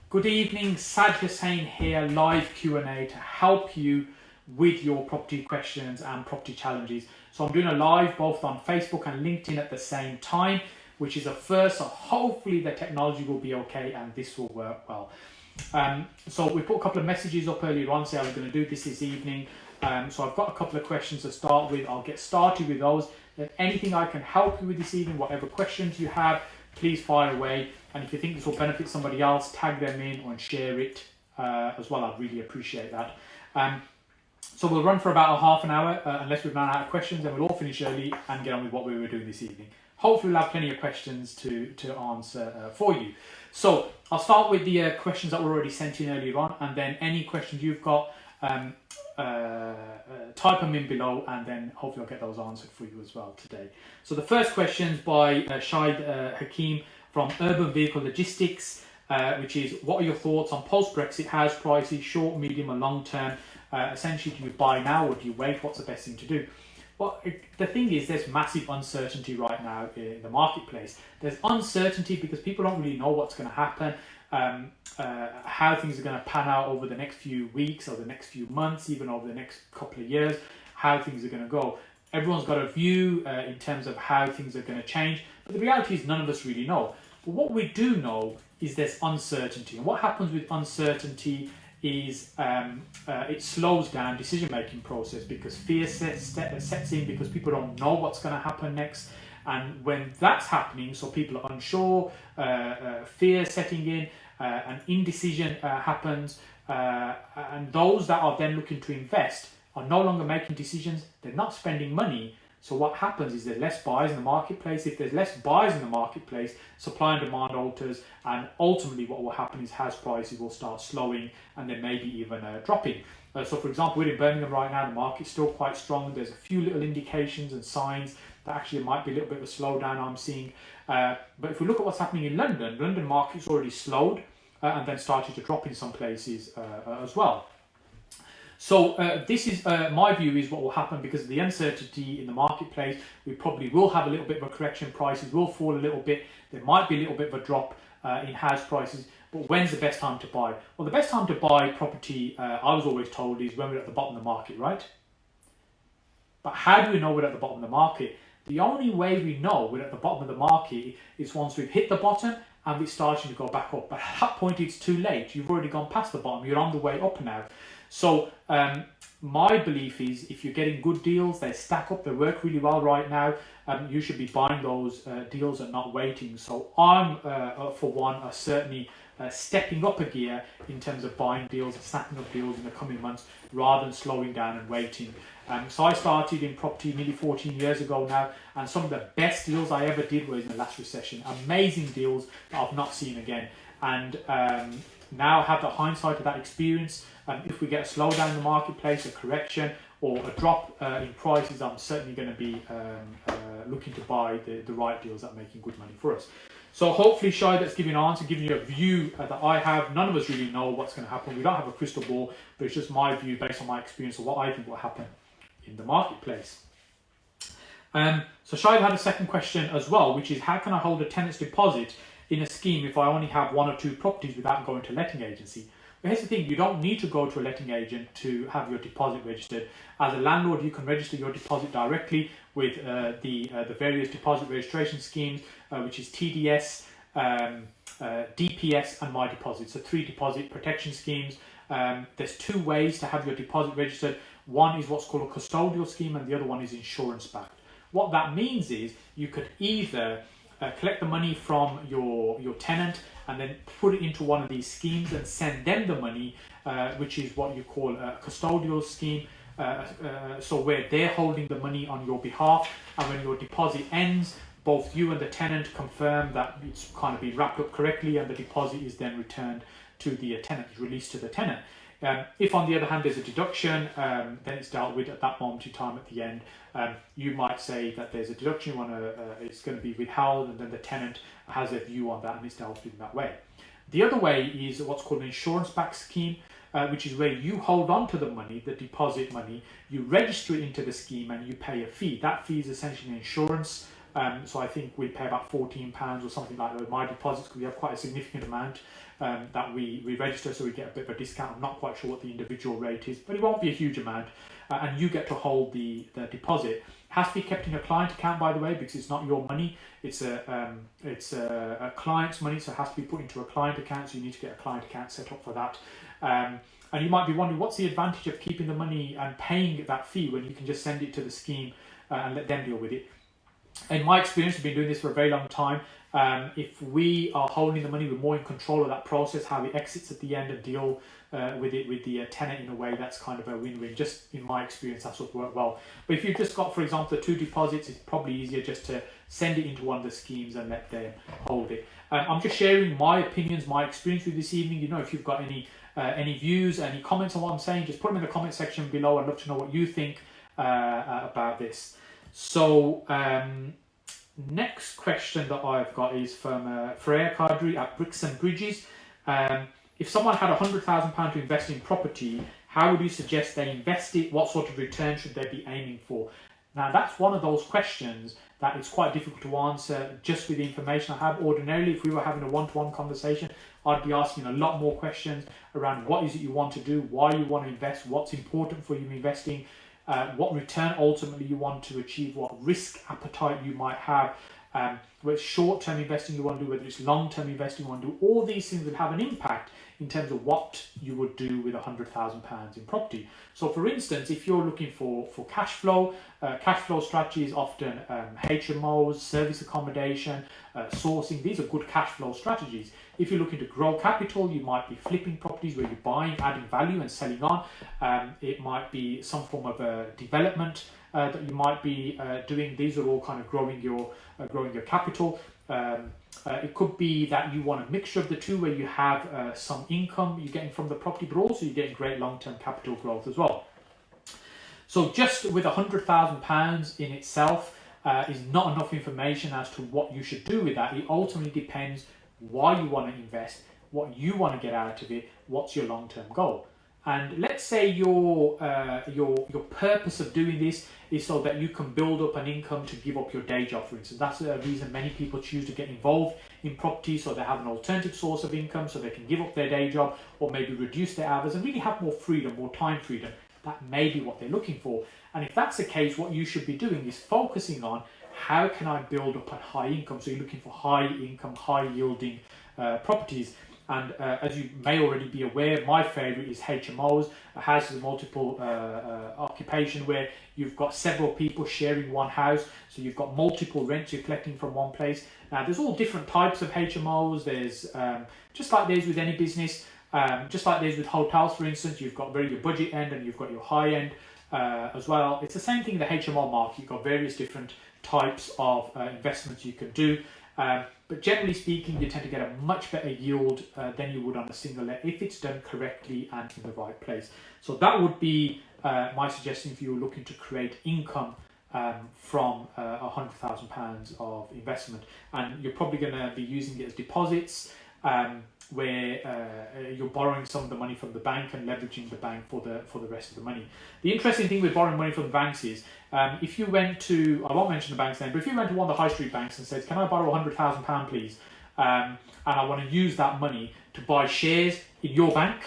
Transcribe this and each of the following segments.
Good evening, Saj Hussain here, live Q&A to help you with your property questions and property challenges. So I'm doing a live both on Facebook and LinkedIn at the same time, which is a first, so hopefully the technology will be okay and this will work well. So we put a couple of messages up earlier on, saying I was going to do this evening. So I've got a couple of questions to start with. I'll get started with those. Then anything I can help you with this evening, whatever questions you have, please fire away. And if you think this will benefit somebody else, tag them in and share it as well. I'd really appreciate that. So we'll run for about a half an hour, unless we've run out of questions, and we'll all finish early and get on with what we were doing this evening. Hopefully we'll have plenty of questions to answer for you. So I'll start with the questions that were already sent in earlier on, and then any questions you've got, type them in below, and then hopefully I'll get those answered for you as well today. So the first question's by Shahid Hakim from Urban Vehicle Logistics, which is, what are your thoughts on post-Brexit house prices, short, medium and long term? Essentially, do you buy now or do you wait? What's the best thing to do? Well, the thing is, there's massive uncertainty right now in the marketplace. There's uncertainty because people don't really know what's going to happen, how things are going to pan out over the next few weeks or the next few months, even over the next couple of years, how things are going to go. Everyone's got a view in terms of how things are going to change, but the reality is none of us really know. But what we do know is there's uncertainty, and what happens with uncertainty is it slows down decision-making process because fear sets in because people don't know what's going to happen next. And when that's happening, so people are unsure, fear setting in, and indecision happens, and those that are then looking to invest are no longer making decisions, they're not spending money. So what happens is there's less buyers in the marketplace. If there's less buyers in the marketplace, supply and demand alters, and ultimately what will happen is house prices will start slowing and then maybe even dropping. So for example, we're in Birmingham right now, the market's still quite strong. There's a few little indications and signs that actually there might be a little bit of a slowdown I'm seeing. But if we look at what's happening in London market's already slowed and then started to drop in some places as well. So this is my view is what will happen because of the uncertainty in the marketplace. We probably will have a little bit of a correction. Prices will fall a little bit. There might be a little bit of a drop in house prices. But when's the best time to buy? Well, the best time to buy property, I was always told, is when we're at the bottom of the market, right? But how do we know we're at the bottom of the market? The only way we know we're at the bottom of the market is once we've hit the bottom and it's starting to go back up. But at that point, it's too late. You've already gone past the bottom. You're on the way up now. So my belief is if you're getting good deals, they stack up, they work really well right now, you should be buying those deals and not waiting. So I'm, for one, certainly stepping up a gear in terms of buying deals and snapping up deals in the coming months rather than slowing down and waiting. So I started in property nearly 14 years ago now, and some of the best deals I ever did were in the last recession. Amazing deals that I've not seen again. And now I have the hindsight of that experience. If we get a slowdown in the marketplace, a correction or a drop in prices, I'm certainly going to be looking to buy the right deals that are making good money for us. So hopefully, Shai, that's giving an answer, giving you a view that I have. None of us really know what's going to happen. We don't have a crystal ball, but it's just my view based on my experience of what I think will happen in the marketplace. So Shai had a second question as well, which is how can I hold a tenant's deposit in a scheme if I only have one or two properties without going to a letting agency? But here's the thing, you don't need to go to a letting agent to have your deposit registered. As a landlord, you can register your deposit directly with the various deposit registration schemes, which is TDS, DPS and My Deposit. So 3 deposit protection schemes. There's 2 ways to have your deposit registered. One is what's called a custodial scheme and the other one is insurance backed. What that means is you could either collect the money from your tenant and then put it into one of these schemes and send them the money, which is what you call a custodial scheme. So where they're holding the money on your behalf, and when your deposit ends, both you and the tenant confirm that it's kind of been wrapped up correctly and the deposit is then returned to the tenant, released to the tenant. If on the other hand there's a deduction, then it's dealt with at that moment in time at the end. You might say that there's a deduction, it's going to be withheld, and then the tenant has a view on that and it's dealt with in that way. The other way is what's called an insurance-backed scheme, which is where you hold on to the money, the deposit money, you register it into the scheme and you pay a fee. That fee is essentially an insurance So I think we pay about £14 or something like that with my deposits, because we have quite a significant amount that we register, so we get a bit of a discount. I'm not quite sure what the individual rate is, but it won't be a huge amount. And you get to hold the deposit. It has to be kept in a client account, by the way, because it's not your money. It's a client's money, so it has to be put into a client account. So you need to get a client account set up for that. And you might be wondering, what's the advantage of keeping the money and paying that fee when you can just send it to the scheme and let them deal with it? In my experience, I've been doing this for a very long time. If we are holding the money, we're more in control of that process, how it exits at the end, and deal with it with the tenant in a way that's kind of a win-win. Just in my experience, that's what worked well. But if you've just got, for example, the 2 deposits, it's probably easier just to send it into one of the schemes and let them hold it. I'm just sharing my opinions, my experience with this evening. You know, if you've got any views, any comments on what I'm saying, just put them in the comment section below. I'd love to know what you think about this. So next question that I've got is from Freya Kadri at Bricks and Bridges. If someone had £100,000 to invest in property, how would you suggest they invest it? What sort of return should they be aiming for? Now, that's one of those questions that it's quite difficult to answer just with the information I have. Ordinarily, if we were having a one-to-one conversation, I'd be asking a lot more questions around what is it you want to do, why you want to invest, what's important for you investing, what return ultimately you want to achieve, what risk appetite you might have, whether it's short-term investing you want to do, whether it's long-term investing you want to do. All these things would have an impact in terms of what you would do with £100,000 in property. So for instance, if you're looking for cash flow strategies, often HMOs, service accommodation, sourcing, these are good cash flow strategies. If you're looking to grow capital, you might be flipping properties where you're buying, adding value and selling on. It might be some form of a development that you might be doing. These are all kind of growing your capital. It could be that you want a mixture of the two, where you have some income you're getting from the property, but also you're getting great long-term capital growth as well. So just with £100,000 in itself is not enough information as to what you should do with that. It ultimately depends why you want to invest, what you want to get out of it, what's your long-term goal. And let's say your purpose of doing this is so that you can build up an income to give up your day job, for instance. That's the reason many people choose to get involved in property, so they have an alternative source of income, so they can give up their day job or maybe reduce their hours and really have more freedom, more time freedom. That may be what they're looking for. And if that's the case, what you should be doing is focusing on, how can I build up a high income? So you're looking for high income, high yielding properties. And as you may already be aware, my favourite is HMOs, houses of multiple occupation, where you've got several people sharing one house. So you've got multiple rents you're collecting from one place. Now, there's all different types of HMOs. There's, just like there's with any business, just like there's with hotels, for instance, you've got your budget end and you've got your high end as well. It's the same thing in the HMO market. You've got various different types of investments you can do. But generally speaking, you tend to get a much better yield than you would on a single let if it's done correctly and in the right place. So that would be my suggestion if you were looking to create income from £100,000 of investment. And you're probably going to be using it as deposits, where you're borrowing some of the money from the bank and leveraging the bank for the rest of the money. The interesting thing with borrowing money from the banks is, if you went to, I won't mention the bank's name, but if you went to one of the high street banks and said, can I borrow £100,000 please, and I want to use that money to buy shares in your bank,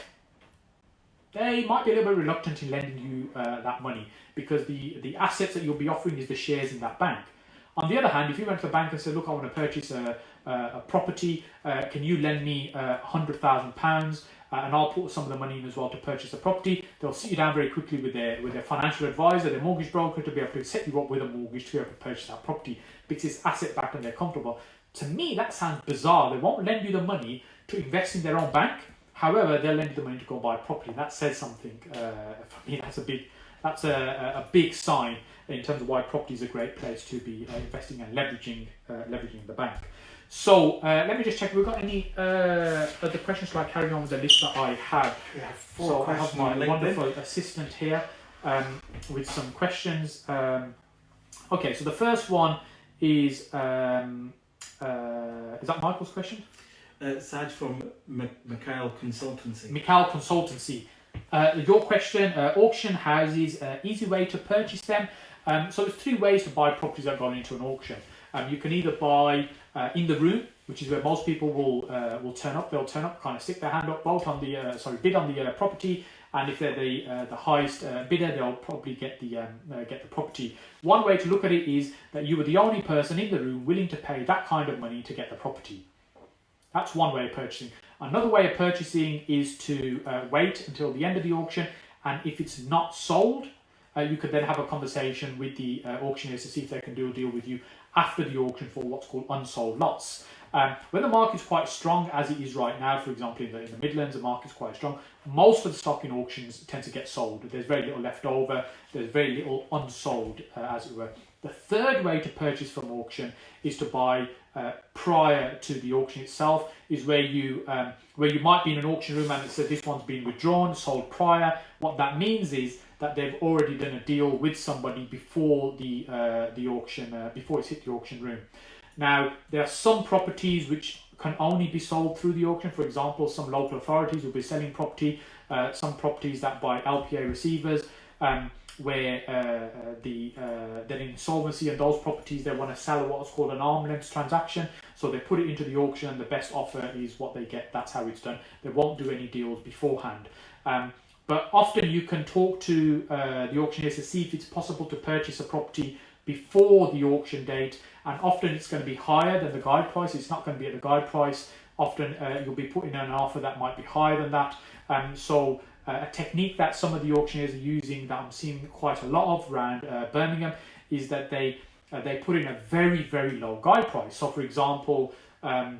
they might be a little bit reluctant in lending you that money, because the assets that you'll be offering is the shares in that bank. On the other hand, if you went to the bank and said, look, I want to purchase a property, can you lend me £100,000 and I'll put some of the money in as well to purchase a property, they'll sit you down very quickly with their financial advisor, their mortgage broker, to be able to set you up with a mortgage to be able to purchase that property, because it's asset backed and they're comfortable. To me, that sounds bizarre. They won't lend you the money to invest in their own bank. However, they'll lend you the money to go buy a property. That says something. For me, that's a big sign in terms of why property is a great place to be investing and leveraging the bank. So let me just check. Have we got any other questions? Shall I carry on with the list that I have? We have 4 So I questions. have my on LinkedIn. wonderful assistant here with some questions. Okay, so the first one is that Michael's question? Saj from Mikhail Consultancy. Mikhail Consultancy. Your question, auction houses, easy way to purchase them. So there's 3 ways to buy properties that go into an auction. You can either buy in the room, which is where most people will turn up. They'll turn up, kind of stick their hand up, vote on the bid on the property, and if they're the highest bidder, they'll probably get the property. One way to look at it is that you were the only person in the room willing to pay that kind of money to get the property. That's one way of purchasing. Another way of purchasing is to wait until the end of the auction, and if it's not sold, you could then have a conversation with the auctioneers to see if they can do a deal with you after the auction for what's called unsold lots. When the market's quite strong, as it is right now, for example, in the Midlands, the market's quite strong. Most of the stock in auctions tend to get sold. There's very little left over. There's very little unsold, as it were. The third way to purchase from auction is to buy prior to the auction itself, is where you might be in an auction room and it says this one's been withdrawn, sold prior. What that means is that they've already done a deal with somebody before the auction, before it's hit the auction room. Now, there are some properties which can only be sold through the auction. For example, some local authorities will be selling property, some properties that buy LPA receivers, where they're in insolvency, and those properties they want to sell what's called an arm's length transaction. So they put it into the auction, and the best offer is what they get. That's how it's done. They won't do any deals beforehand. But often you can talk to the auctioneers to see if it's possible to purchase a property before the auction date, and often it's going to be higher than the guide price. It's not going to be at the guide price. Often you'll be putting in an offer that might be higher than that. So a technique that some of the auctioneers are using, that I'm seeing quite a lot of around Birmingham, is that they put in a very, very low guide price. So for example, a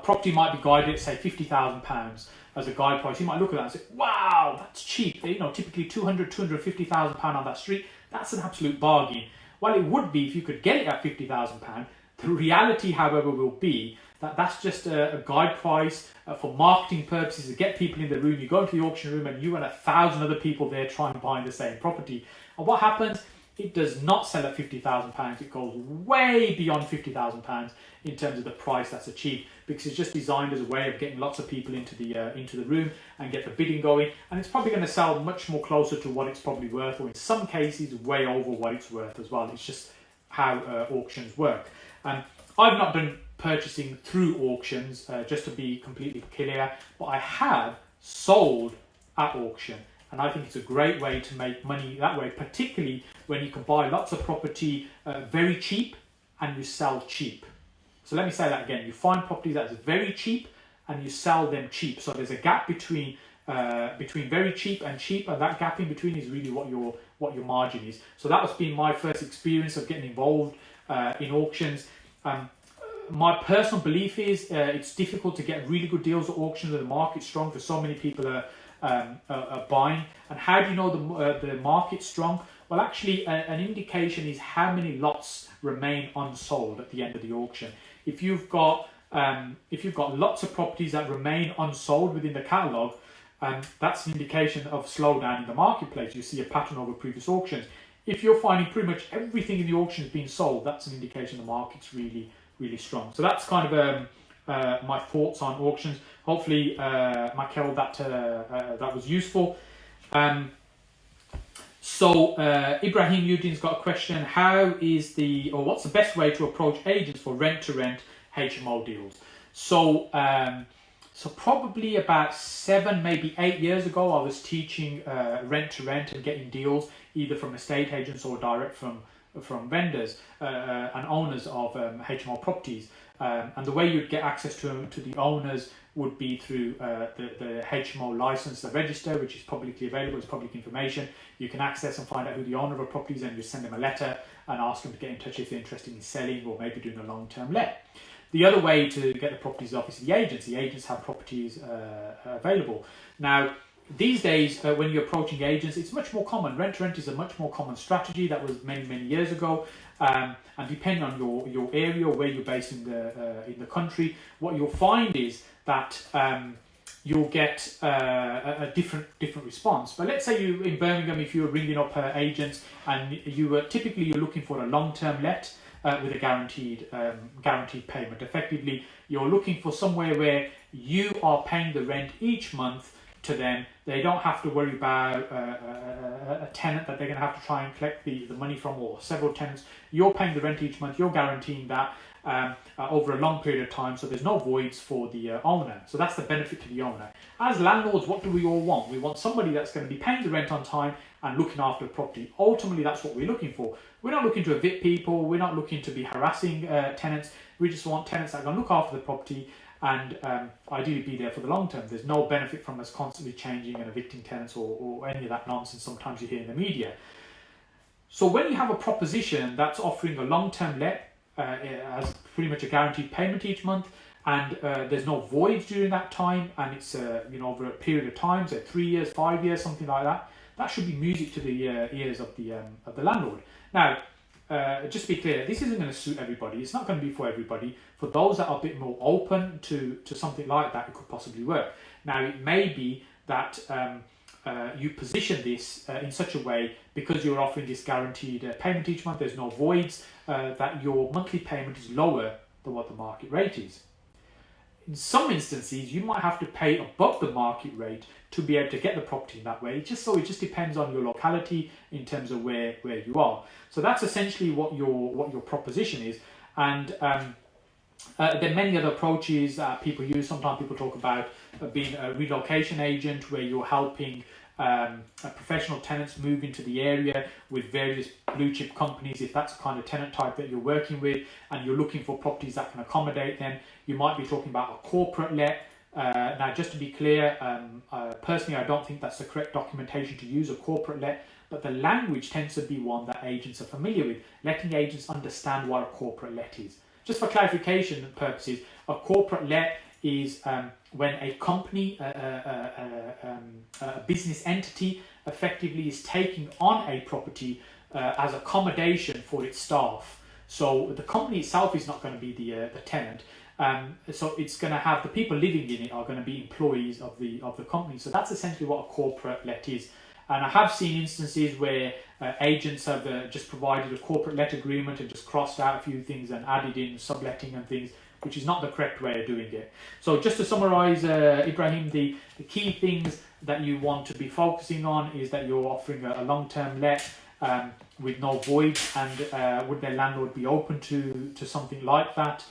property might be guided at say £50,000 as a guide price. You might look at that and say, wow, that's cheap. Typically £250,000 on that street. That's an absolute bargain. Well, it would be if you could get it at £50,000. The reality, however, will be that that's just a guide price for marketing purposes, to get people in the room. You go into the auction room and you and 1,000 other people there trying to buy the same property. And what happens? It does not sell at £50,000. It goes way beyond £50,000 in terms of the price that's achieved, because it's just designed as a way of getting lots of people into the room and get the bidding going. And it's probably going to sell much more closer to what it's probably worth, or in some cases way over what it's worth as well. It's just how auctions work. I've not done purchasing through auctions, just to be completely clear, but I have sold at auction. And I think it's a great way to make money that way, particularly when you can buy lots of property very cheap and you sell cheap. So let me say that again. You find properties that's very cheap and you sell them cheap. So there's a gap between very cheap, and that gap in between is really what your margin is. So that has been my first experience of getting involved in auctions. My personal belief is it's difficult to get really good deals at auctions when the market's strong, because so many people are buying. And how do you know the market's strong? Well, actually, an indication is how many lots remain unsold at the end of the auction. If you've got lots of properties that remain unsold within the catalogue, that's an indication of slowdown in the marketplace. You see a pattern over previous auctions. If you're finding pretty much everything in the auction has been sold, that's an indication the market's really, really strong. So that's kind of my thoughts on auctions. Hopefully, Michael, that was useful. So Ibrahim Udin's got a question: what's the best way to approach agents for rent-to-rent HMO deals? So probably about 7, maybe 8 years ago, I was teaching rent-to-rent and getting deals either from estate agents or direct from vendors and owners of HMO properties. And the way you'd get access to the owners would be through the HMO license, the register, which is publicly available, it's public information. You can access and find out who the owner of a property is, and you send them a letter and ask them to get in touch if they're interested in selling or maybe doing a long-term let. The other way to get the properties off is the agents. The agents have properties available. Now, these days, when you're approaching agents, it's much more common. Rent-to-rent is a much more common strategy. That was many, many years ago. And depending on your area or where you're based in the country, what you'll find is that you'll get a different response. But let's say you in Birmingham, if you're ringing up agents and you're looking for a long-term let with a guaranteed payment. Effectively, you're looking for somewhere where you are paying the rent each month to them. They don't have to worry about a tenant that they're going to have to try and collect the money from, or several tenants. You're paying the rent each month, you're guaranteeing that over a long period of time, so there's no voids for the owner. So that's the benefit to the owner. As landlords, what do we all want? We want somebody that's going to be paying the rent on time and looking after the property. Ultimately, that's what we're looking for. We're not looking to evict people, we're not looking to be harassing tenants. We just want tenants that are going to look after the property and ideally be there for the long term. There's no benefit from us constantly changing and evicting tenants or any of that nonsense sometimes you hear in the media. So when you have a proposition that's offering a long-term let, as pretty much a guaranteed payment each month, and there's no voids during that time, and it's over a period of time, say 3 years, 5 years, something like that, that should be music to the ears of the landlord. Now, just to be clear, this isn't going to suit everybody. It's not going to be for everybody. For those that are a bit more open to something like that, it could possibly work. Now, it may be that you position this in such a way, because you're offering this guaranteed payment each month, there's no voids, that your monthly payment is lower than what the market rate is. In some instances, you might have to pay above the market rate to be able to get the property in that way. It just depends on your locality in terms of where you are. So that's essentially what your proposition is. And there are many other approaches that people use. Sometimes people talk about being a relocation agent, where you're helping professional tenants move into the area with various blue chip companies, if that's the kind of tenant type that you're working with, and you're looking for properties that can accommodate them. You might be talking about a corporate let. Now, just to be clear, personally, I don't think that's the correct documentation to use, a corporate let, but the language tends to be one that agents are familiar with. Letting agents understand what a corporate let is. Just for clarification purposes, a corporate let is when a company, a business entity, effectively is taking on a property as accommodation for its staff. So the company itself is not going to be the tenant. So it's going to have the people living in it are going to be employees of the company. So that's essentially what a corporate let is. And I have seen instances where agents have just provided a corporate let agreement and just crossed out a few things and added in subletting and things, which is not the correct way of doing it. So just to summarize, Ibrahim, the key things that you want to be focusing on is that you're offering a long-term let with no void, and would their landlord be open to something like that?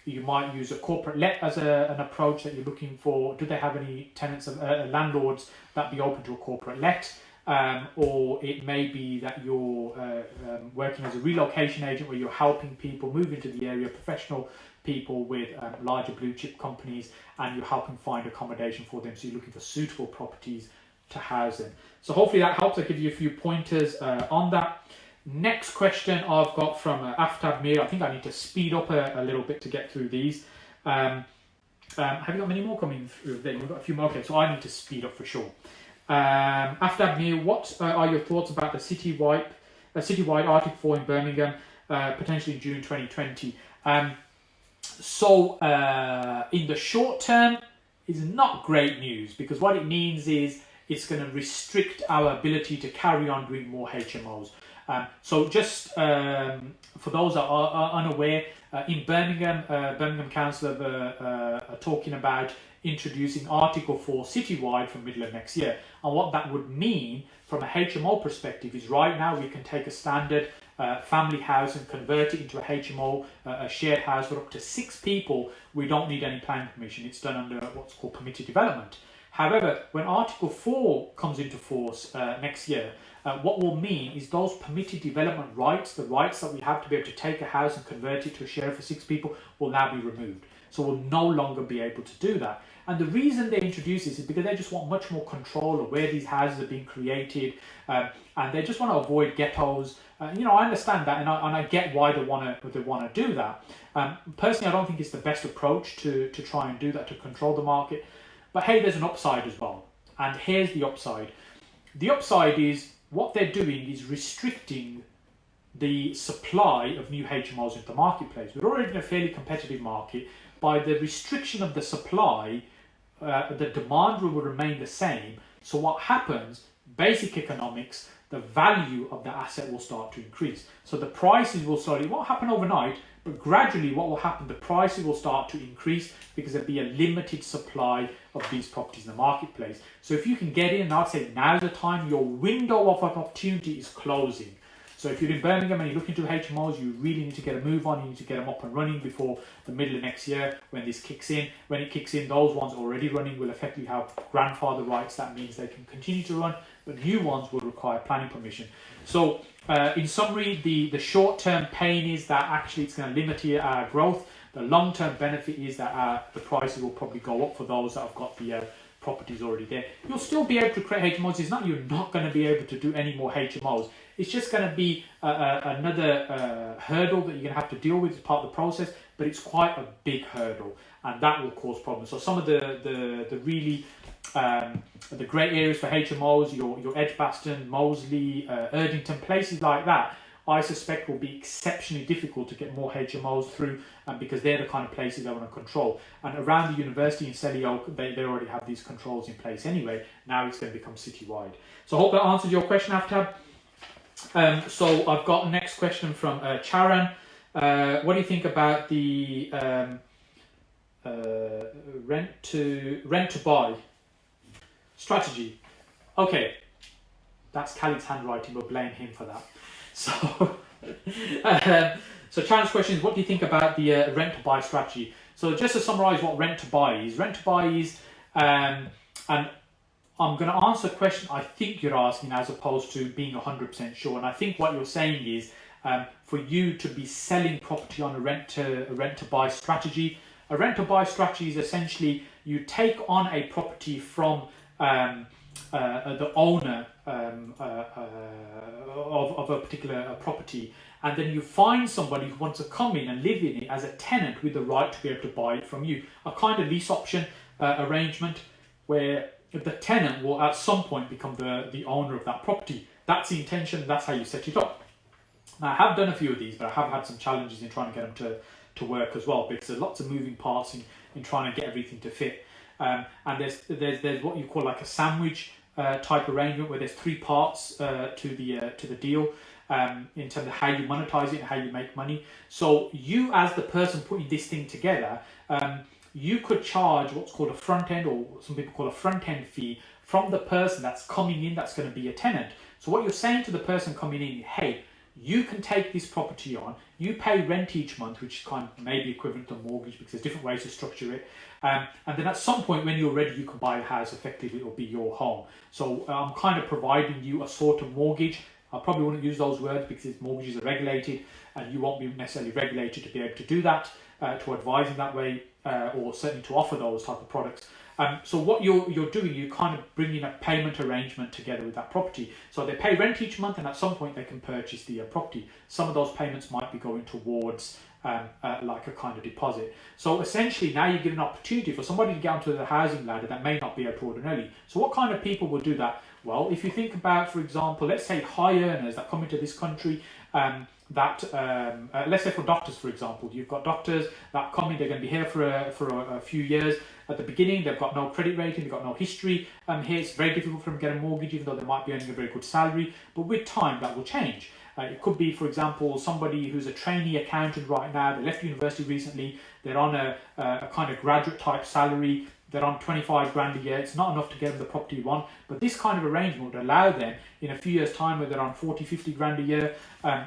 You might use a corporate let as an approach that you're looking for. Do they have any tenants, landlords that be open to a corporate let? Or it may be that you're working as a relocation agent, where you're helping people move into the area, professional people with larger blue chip companies, and you're helping find accommodation for them. So you're looking for suitable properties to house them. So hopefully that helps. I'll give you a few pointers on that. Next question I've got from Aftab Mir. I think I need to speed up a little bit to get through these. Have you got many more coming through? There, you've got a few more. Okay, so I need to speed up for sure. Aftab Mir, what are your thoughts about the citywide Arctic 4 in Birmingham, potentially in June 2020? So in the short term, is not great news, because what it means is it's going to restrict our ability to carry on doing more HMOs. So just for those that are unaware, in Birmingham, Birmingham Council are talking about introducing Article 4 citywide from middle of next year. And what that would mean from a HMO perspective is, right now we can take a standard family house and convert it into a HMO, a shared house for up to 6 people. We don't need any planning permission. It's done under what's called permitted development. However, when Article 4 comes into force next year, what will mean is those permitted development rights, the rights that we have to be able to take a house and convert it to a share for 6 people, will now be removed. So we'll no longer be able to do that. And the reason they introduce this is because they just want much more control of where these houses are being created, and they just want to avoid ghettos. I understand that, and I get why they want to do that. Personally, I don't think it's the best approach to try and do that, to control the market. But hey, there's an upside as well. And here's the upside. The upside is what they're doing is restricting the supply of new HMOs into the marketplace. We're already in a fairly competitive market. By the restriction of the supply, the demand will remain the same. So what happens, basic economics, the value of the asset will start to increase. So the prices will slowly, it won't happen overnight, but gradually what will happen, the prices will start to increase because there'll be a limited supply of these properties in the marketplace. So if you can get in, and I'd say now's the time, your window of opportunity is closing. So if you're in Birmingham and you're looking to HMOs, you really need to get a move on. You need to get them up and running before the middle of next year when this kicks in. When it kicks in, those ones already running will effectively have grandfather rights. That means they can continue to run, but new ones will require planning permission. So in summary, the short-term pain is that actually it's going to limit our growth. The long-term benefit is that the prices will probably go up for those that have got the properties already there. You'll still be able to create HMOs. It's not you're not going to be able to do any more HMOs. It's just going to be another hurdle that you're going to have to deal with as part of the process, but it's quite a big hurdle, and that will cause problems. So some of the really the great areas for HMOs, your Edgbaston, Moseley, Erdington, places like that, I suspect will be exceptionally difficult to get more HMOs through, because they're the kind of places they want to control. And around the university in Selly Oak, they already have these controls in place anyway. Now it's going to become citywide. So I hope that answers your question, Aftab. So I've got a next question from Charan. What do you think about the rent to buy strategy? Okay, that's Khalid's handwriting. We'll blame him for that. So, so Charan's question is, what do you think about the rent to buy strategy? So just to summarise what rent to buy is, and I'm going to answer a question I think you're asking as opposed to being 100% sure. And I think what you're saying is for you to be selling property on a rent to buy strategy. A rent to buy strategy is essentially you take on a property from the owner of a particular property, and then you find somebody who wants to come in and live in it as a tenant with the right to be able to buy it from you. A kind of lease option arrangement where the tenant will at some point become the owner of that property. That's the intention, that's how you set it up. Now, I have done a few of these, but I have had some challenges in trying to get them to work as well, because there's lots of moving parts in trying to get everything to fit. And there's what you call like a sandwich type arrangement where there's three parts to the deal in terms of how you monetize it and how you make money. So you, as the person putting this thing together, you could charge what's called a front end, or some people call a front end fee, from the person that's coming in that's going to be a tenant. So what you're saying to the person coming in, hey, you can take this property on, you pay rent each month, which is kind of maybe equivalent to a mortgage because there's different ways to structure it. And then at some point when you're ready, you can buy a house. Effectively, it'll be your home. So I'm kind of providing you a sort of mortgage. I probably wouldn't use those words because mortgages are regulated and you won't be necessarily regulated to be able to do that, to advise in that way, or certainly to offer those type of products. So what you're doing, you're kind of bringing a payment arrangement together with that property. So they pay rent each month, and at some point they can purchase the property. Some of those payments might be going towards like a kind of deposit. So essentially now you give an opportunity for somebody to get onto the housing ladder that may not be able to ordinarily. So what kind of people will do that? Well, if you think about, for example, let's say high earners that come into this country, let's say for doctors, for example, you've got doctors that come in, they're going to be here for a few years. At the beginning, they've got no credit rating, they've got no history. Here, it's very difficult for them to get a mortgage, even though they might be earning a very good salary. But with time, that will change. It could be, for example, somebody who's a trainee accountant right now, they left university recently, they're on a kind of graduate type salary, they're on 25 grand a year. It's not enough to get them the property you want, but this kind of arrangement would allow them in a few years time, where they're on 40, 50 grand a year,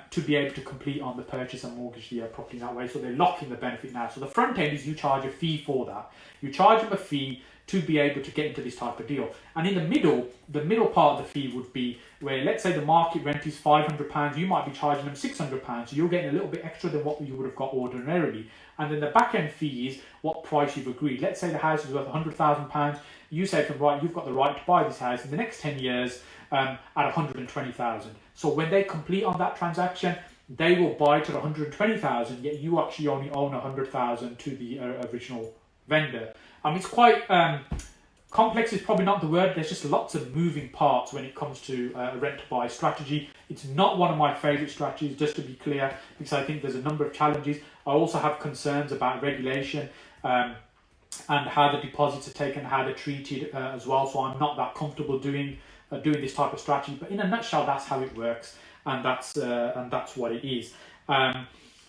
to be able to complete on the purchase and mortgage the property that way. So they're locking the benefit now. So the front end is you charge a fee for that. You charge them a fee to be able to get into this type of deal. And in the middle part of the fee would be where, let's say the market rent is £500, you might be charging them £600, so you're getting a little bit extra than what you would have got ordinarily. And then the back end fee is what price you've agreed. Let's say the house is worth £100,000, you say to them, right, you've got the right to buy this house in the next 10 years at £120,000. So when they complete on that transaction, they will buy it at £120,000, yet you actually only own £100,000 to the original vendor. It's quite complex is probably not the word. There's just lots of moving parts when it comes to rent to buy strategy. It's not one of my favourite strategies, just to be clear, because I think there's a number of challenges. I also have concerns about regulation and how the deposits are taken, how they're treated as well. So I'm not that comfortable doing doing this type of strategy. But in a nutshell, that's how it works, and that's what it is.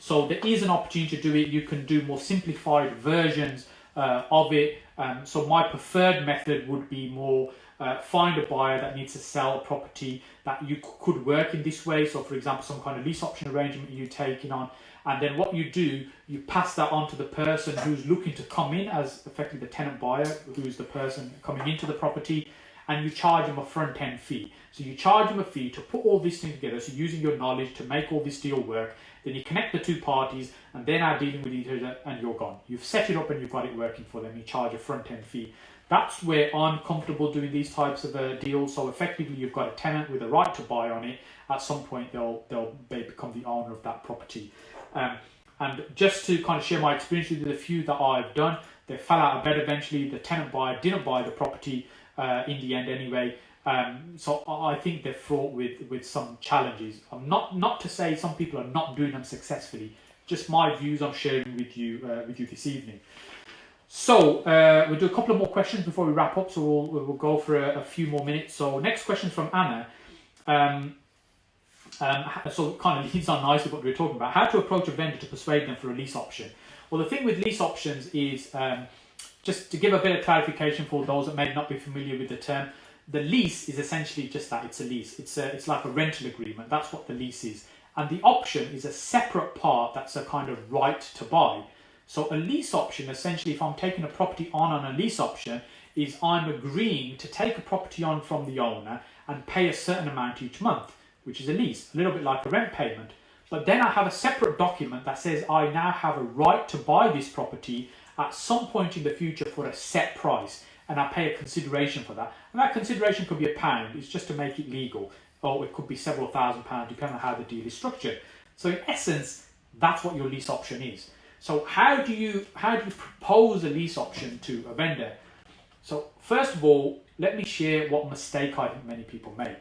So there is an opportunity to do it. You can do more simplified versions of it. So my preferred method would be more find a buyer that needs to sell a property that you could work in this way. So for example, some kind of lease option arrangement you're taking on, and then what you do, you pass that on to the person who's looking to come in as effectively the tenant buyer, who's the person coming into the property, and you charge them a front end fee. So you charge them a fee to put all this thing together, so using your knowledge to make all this deal work. Then you connect the two parties, and they're now dealing with each other, and you're gone. You've set it up and you've got it working for them. You charge a front end fee. That's where I'm comfortable doing these types of deals. So effectively, you've got a tenant with a right to buy on it. At some point, they'll become the owner of that property. And just to kind of share my experience with the few that I've done, they fell out of bed eventually. The tenant buyer didn't buy the property in the end anyway. So I think they're fraught with some challenges. I'm not to say some people are not doing them successfully. Just my views I'm sharing with you this evening. So we'll do a couple of more questions before we wrap up. So we'll go for a few more minutes. So next question from Anna. So it kind of leads on nicely what we were talking about. How to approach a vendor to persuade them for a lease option. Well, the thing with lease options is, just to give a bit of clarification for those that may not be familiar with the term, the lease is essentially just that. It's a lease. It's like a rental agreement. That's what the lease is. And the option is a separate part that's a kind of right to buy. So a lease option, essentially, if I'm taking a property on a lease option, is I'm agreeing to take a property on from the owner and pay a certain amount each month, which is a lease, a little bit like a rent payment. But then I have a separate document that says I now have a right to buy this property at some point in the future for a set price, and I pay a consideration for that. And that consideration could be £1. It's just to make it legal, or it could be several £1,000s, depending on how the deal is structured. So in essence, that's what your lease option is. So how do you propose a lease option to a vendor? So first of all, let me share what mistake I think many people make.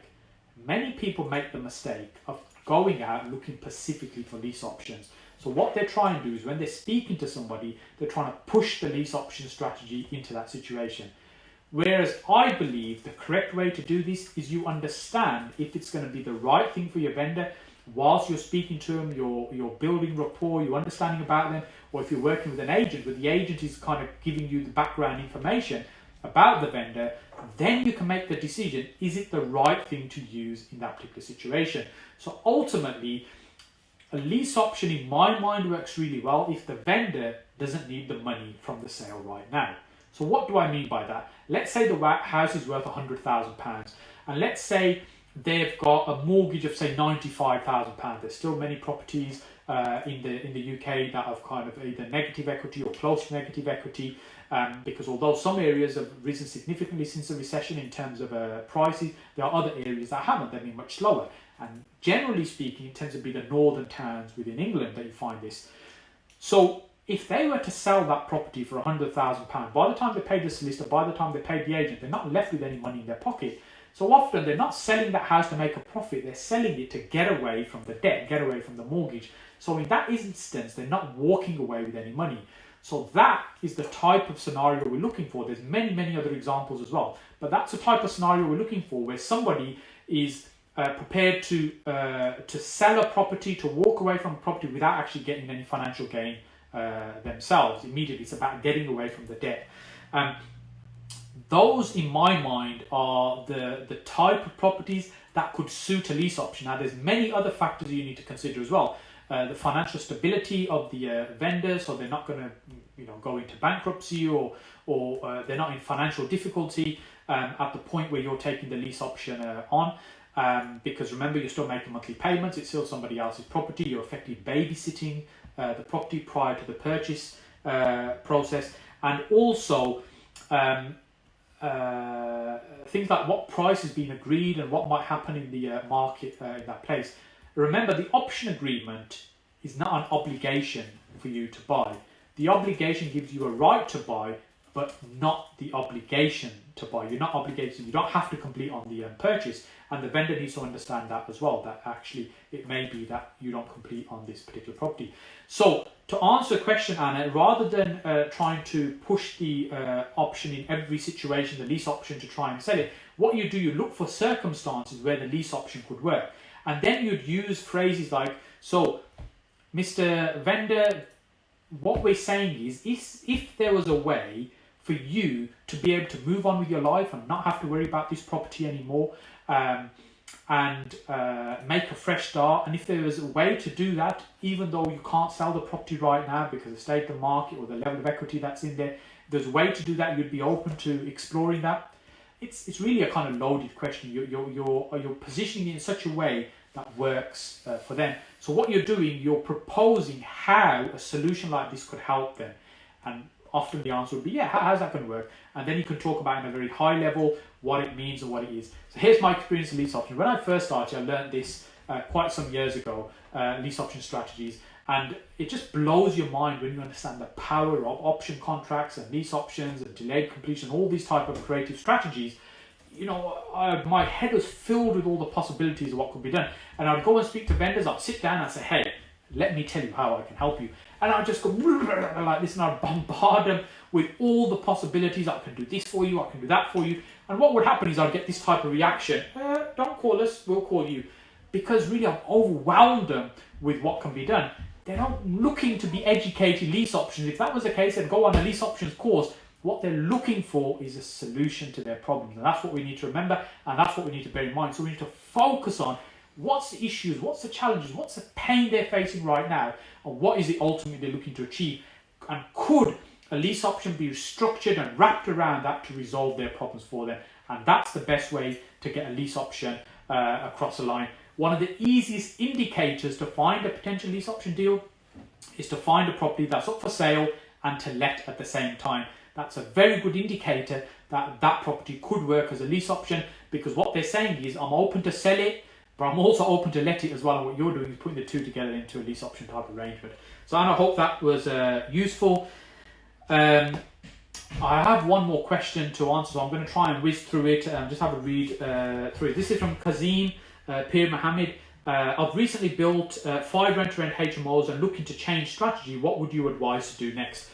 Many people make the mistake of going out looking specifically for lease options. So what they're trying to do is when they're speaking to somebody, they're trying to push the lease option strategy into that situation. Whereas I believe the correct way to do this is you understand if it's going to be the right thing for your vendor. Whilst you're speaking to them, you're building rapport, you're understanding about them, or if you're working with an agent, where the agent is kind of giving you the background information about the vendor, then you can make the decision, is it the right thing to use in that particular situation? So ultimately, a lease option in my mind works really well if the vendor doesn't need the money from the sale right now. So what do I mean by that? Let's say the house is worth £100,000, and let's say they've got a mortgage of say £95,000. There's still many properties in the UK that have kind of either negative equity or close to negative equity, because although some areas have risen significantly since the recession in terms of prices, there are other areas that haven't. They've been much slower. And generally speaking, it tends to be the northern towns within England that you find this. So if they were to sell that property for £100,000, by the time they paid the solicitor, by the time they paid the agent, they're not left with any money in their pocket. So often they're not selling that house to make a profit, they're selling it to get away from the debt, get away from the mortgage. So in that instance, they're not walking away with any money. So that is the type of scenario we're looking for. There's many other examples as well. But that's the type of scenario we're looking for, where somebody is prepared to sell a property, to walk away from a property without actually getting any financial gain themselves. Immediately, it's about getting away from the debt. Those, in my mind, are the type of properties that could suit a lease option. Now, there's many other factors you need to consider as well. The financial stability of the vendor, so they're not going to, go into bankruptcy or they're not in financial difficulty at the point where you're taking the lease option on. Because remember, you're still making monthly payments. It's still somebody else's property. You're effectively babysitting the property prior to the purchase process, and also things like what price has been agreed and what might happen in the market in that place. Remember, the option agreement is not an obligation for you to buy. The obligation gives you a right to buy, but not the obligation to buy. You're not obligated. You don't have to complete on the purchase, and the vendor needs to understand that as well, that actually it may be that you don't complete on this particular property. So to answer the question, Anna, rather than trying to push the option in every situation, the lease option, to try and sell it, what you do, you look for circumstances where the lease option could work. And then you'd use phrases like, so, Mr. Vendor, what we're saying is if there was a way for you to be able to move on with your life and not have to worry about this property anymore, and make a fresh start, and if there was a way to do that, even though you can't sell the property right now because of the state of the market or the level of equity that's in there, if there's a way to do that, you'd be open to exploring that. It's really a kind of loaded question. You're positioning it in such a way that works for them. So what you're doing, you're proposing how a solution like this could help them. And often the answer would be, yeah, how's that going to work? And then you can talk about in a very high level what it means and what it is. So here's my experience in lease options. When I first started, I learned this quite some years ago, lease option strategies. And it just blows your mind when you understand the power of option contracts and lease options and delayed completion, all these type of creative strategies. You know, my head was filled with all the possibilities of what could be done. And I'd go and speak to vendors, I'd sit down and I'd say, hey, let me tell you how I can help you. And I'd just go like this, and I'd bombard them with all the possibilities. I can do this for you, I can do that for you. And what would happen is I'd get this type of reaction, don't call us, we'll call you. Because really I've overwhelmed them with what can be done. They're not looking to be educated lease options. If that was the case, they'd go on a lease options course. What they're looking for is a solution to their problems. And that's what we need to remember, and that's what we need to bear in mind. So we need to focus on what's the issues, what's the challenges, what's the pain they're facing right now, and what is it ultimately they're looking to achieve. And could a lease option be structured and wrapped around that to resolve their problems for them? And that's the best way to get a lease option across the line. One of the easiest indicators to find a potential lease option deal is to find a property that's up for sale and to let at the same time. That's a very good indicator that that property could work as a lease option, because what they're saying is, I'm open to sell it, but I'm also open to let it as well. And what you're doing is putting the two together into a lease option type arrangement. So I hope that was useful. I have one more question to answer, so I'm going to try and whiz through it and just have a read through it. This is from Kazim Pir Mohammed. I've recently built 5 rent-to-rent HMOs and looking to change strategy. What would you advise to do next?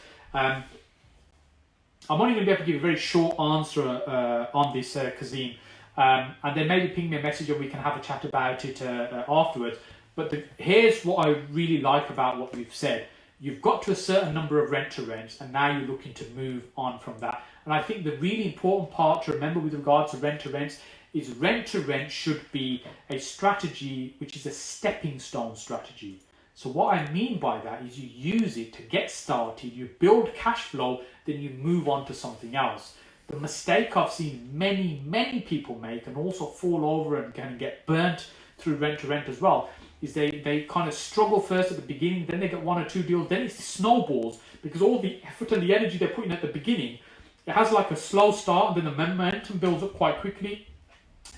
I'm only going to be able to give a very short answer on this, Kazim. And then maybe ping me a message and we can have a chat about it afterwards. But here's what I really like about what we've said. You've got to a certain number of rent-to-rents, and now you're looking to move on from that. And I think the really important part to remember with regards to rent-to-rents is rent-to-rent should be a strategy which is a stepping stone strategy. So what I mean by that is you use it to get started, you build cash flow, then you move on to something else. The mistake I've seen many people make, and also fall over and kind of get burnt through rent-to-rent as well, is they kind of struggle first at the beginning, then they get 1 or 2 deals, then it snowballs, because all the effort and the energy they're putting at the beginning, it has like a slow start, and then the momentum builds up quite quickly,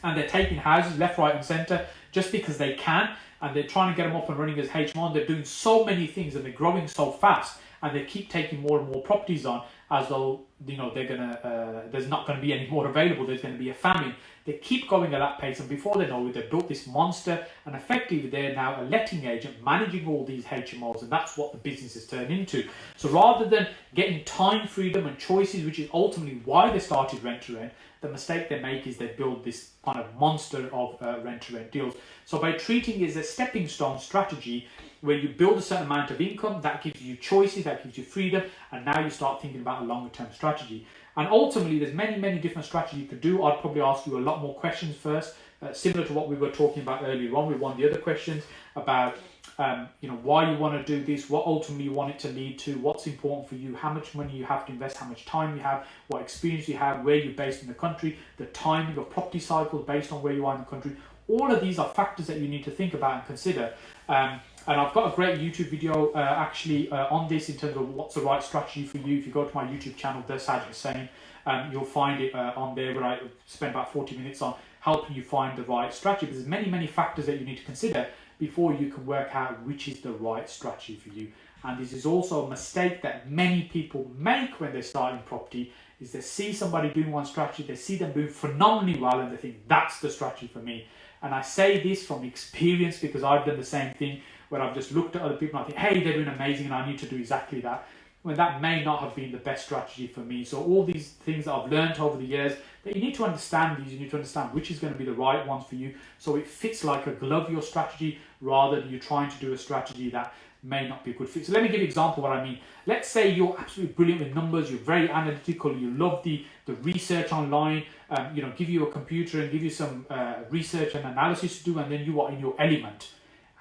and they're taking houses left, right and centre just because they can, and they're trying to get them up and running as HMO, and they're doing so many things, and they're growing so fast, and they keep taking more and more properties on, as though, you know, they're gonna there's not going to be any more available, there's going to be a famine. They keep going at that pace, and before they know it, they've built this monster, and effectively they're now a letting agent managing all these HMOs, and that's what the business has turned into. So rather than getting time freedom and choices, which is ultimately why they started rent-to-rent, the mistake they make is they build this kind of monster of rent-to-rent deals. So by treating it as a stepping stone strategy, where you build a certain amount of income, that gives you choices, that gives you freedom, and now you start thinking about a longer term strategy. And ultimately, there's many different strategies you could do. I'd probably ask you a lot more questions first, similar to what we were talking about earlier on with one of the other questions about why you want to do this, what ultimately you want it to lead to, what's important for you, how much money you have to invest, how much time you have, what experience you have, where you're based in the country, the timing of property cycles based on where you are in the country. All of these are factors that you need to think about and consider. And I've got a great YouTube video on this in terms of what's the right strategy for you. If you go to my YouTube channel, The Saj Hussain, you'll find it on there, where I spend about 40 minutes on helping you find the right strategy. Because there's many factors that you need to consider before you can work out which is the right strategy for you. And this is also a mistake that many people make when they're starting property, is they see somebody doing one strategy, they see them doing phenomenally well, and they think that's the strategy for me. And I say this from experience, because I've done the same thing, where I've just looked at other people and I think, hey, they're doing amazing and I need to do exactly that. when that may not have been the best strategy for me. So all these things that I've learned over the years, that you need to understand these, you need to understand which is going to be the right ones for you, so it fits like a glove your strategy, rather than you trying to do a strategy that may not be a good fit. So let me give you an example of what I mean. Let's say you're absolutely brilliant with numbers, you're very analytical, you love the research online, give you a computer and give you some research and analysis to do, and then you are in your element.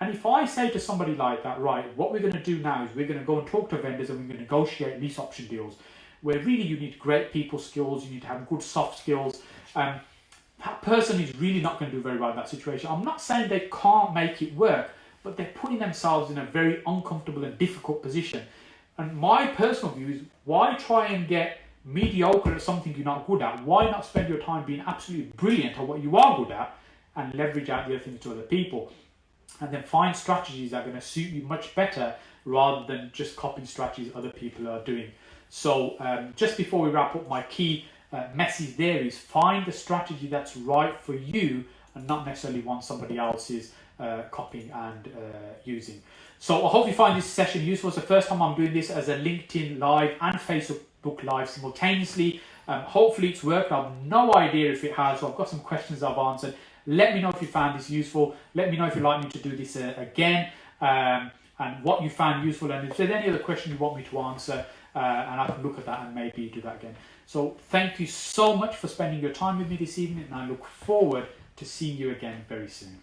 And if I say to somebody like that, right, what we're going to do now is we're going to go and talk to vendors and we're going to negotiate lease option deals, where really you need great people skills, you need to have good soft skills. That person is really not going to do very well in that situation. I'm not saying they can't make it work, but they're putting themselves in a very uncomfortable and difficult position. And my personal view is, why try and get mediocre at something you're not good at? Why not spend your time being absolutely brilliant at what you are good at and leverage out the other things to other people? And then find strategies that are going to suit you much better, rather than just copying strategies other people are doing. So just before we wrap up, my key message there is, find the strategy that's right for you and not necessarily one somebody else is copying and using. So I hope you find this session useful. It's the first time I'm doing this as a LinkedIn Live and Facebook Live simultaneously. Hopefully it's worked. I have no idea if it has, so I've got some questions I've answered. Let me know if you found this useful. Let me know if you'd like me to do this again, and what you found useful, and if there's any other question you want me to answer, and I can look at that and maybe do that again. So thank you so much for spending your time with me this evening, and I look forward to seeing you again very soon.